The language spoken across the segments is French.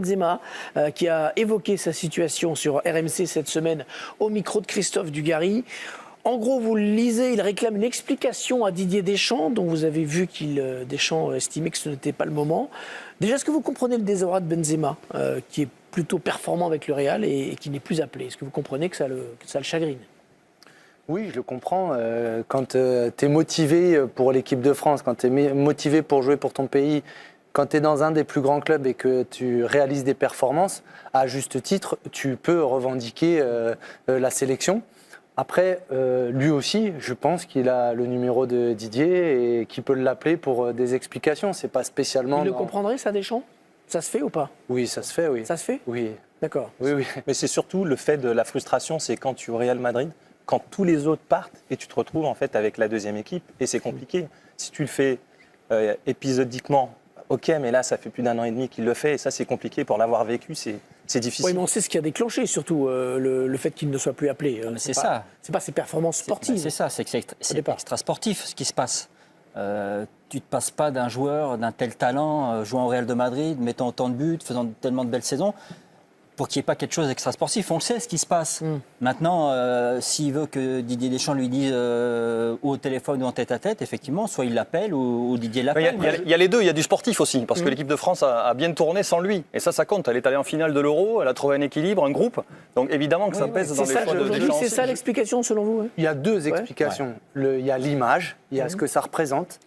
Benzema, qui a évoqué sa situation sur RMC cette semaine au micro de Christophe Dugarry. En gros, vous le lisez, il réclame une explication à Didier Deschamps, dont vous avez vu qu'il Deschamps estimait que ce n'était pas le moment. Déjà, est-ce que vous comprenez le désarroi de Benzema, qui est plutôt performant avec le Real et qui n'est plus appelé? Est-ce que vous comprenez que ça le chagrine? Oui, je le comprends. Quand tu es motivé pour l'équipe de France, quand tu es motivé pour jouer pour ton pays, quand tu es dans un des plus grands clubs et que tu réalises des performances, à juste titre, tu peux revendiquer la sélection. Après, lui aussi, je pense qu'il a le numéro de Didier et qu'il peut l'appeler pour des explications. C'est pas spécialement... Il le comprendrait, ça, Deschamps? Ça se fait ou pas? Oui, ça se fait, oui. Ça se fait? Oui. D'accord. Oui, oui. Mais c'est surtout le fait de la frustration, c'est quand tu es au Real Madrid, quand tous les autres partent et tu te retrouves en fait avec la deuxième équipe et c'est compliqué. Si tu le fais épisodiquement, ok, mais là ça fait plus d'1 an et demi qu'il le fait et ça c'est compliqué pour l'avoir vécu, c'est difficile. Oui, mais on sait ce qui a déclenché surtout le fait qu'il ne soit plus appelé. C'est ça. C'est pas ses performances sportives. C'est ça, c'est extra sportif ce qui se passe. Tu ne te passes pas d'un joueur d'un tel talent, jouant au Real de Madrid, mettant autant de buts, faisant tellement de belles saisons, pour qu'il n'y ait pas quelque chose d'extra sportif. On le sait ce qui se passe. Maintenant, s'il veut que Didier Deschamps lui dise ou au téléphone ou en tête-à-tête, effectivement, soit il l'appelle ou Didier l'appelle. Il y a les deux, il y a du sportif aussi, parce que l'équipe de France a bien tourné sans lui. Et ça compte. Elle est allée en finale de l'Euro, elle a trouvé un équilibre, un groupe. Donc évidemment que ça pèse dans les choix de Deschamps. C'est ça l'explication selon vous? Il y a deux explications. Il y a l'image, il y a ce que ça représente.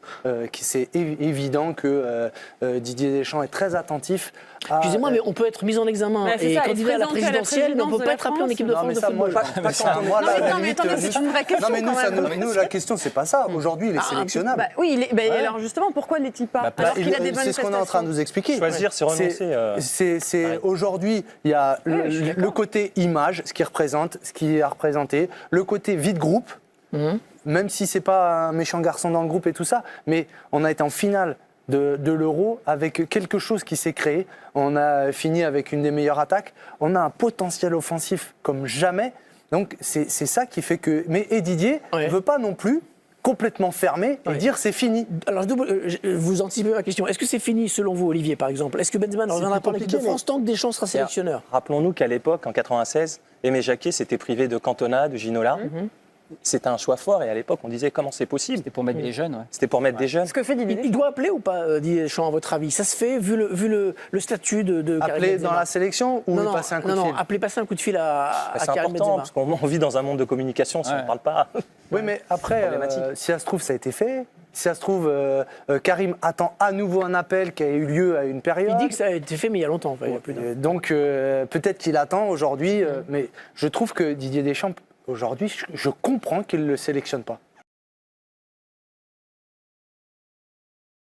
C'est évident que Didier Deschamps est très attentif. Excusez-moi, mais on peut être mis en examen et candidat à la présidentielle, mais on ne peut pas être appelé en équipe de France de football. C'est une vraie question. Nous, la question, c'est pas ça. Aujourd'hui, il est sélectionnable. Oui, alors justement, pourquoi ne l'est-il pas alors qu'il a des bonnes C'est ce qu'on est en train de nous expliquer. Choisir, c'est renoncer. Aujourd'hui, il y a le côté image, ce qui représente, ce qui est représenté, le côté vide groupe, même si c'est pas un méchant garçon dans le groupe et tout ça, mais on a été en finale de l'Euro avec quelque chose qui s'est créé. On a fini avec une des meilleures attaques. On a un potentiel offensif comme jamais. Donc c'est ça qui fait que... Et Didier ne veut pas non plus complètement fermer et dire c'est fini. Alors vous anticipez ma question. Est-ce que c'est fini selon vous, Olivier, par exemple? Est-ce que Benzema ne reviendra pas en équipe de France tant que Deschamps sera sélectionneur? Rappelons-nous qu'à l'époque, en 96, Aimé Jacquet s'était privé de Cantona, de Ginola. C'était un choix fort et à l'époque on disait comment c'est possible. C'était pour mettre des jeunes. Ouais. C'était pour mettre des jeunes. Ce que fait Didier Il doit appeler ou pas Didier Deschamps à votre avis? Ça se fait vu le statut de Karim appeler Benzema? dans la sélection ou passer un coup de fil? Appeler, passer un coup de fil à C'est Karim important Benzema. parce qu'on vit dans un monde de communication si on ne parle pas. Oui, mais après, si ça se trouve, ça a été fait. Si ça se trouve, Karim attend à nouveau un appel qui a eu lieu à une période. Il dit que ça a été fait, mais il y a longtemps. Enfin, il y a plus d'un. Donc, peut-être qu'il attend aujourd'hui, mais je trouve que Didier Deschamps, aujourd'hui, je comprends qu'il ne le sélectionne pas.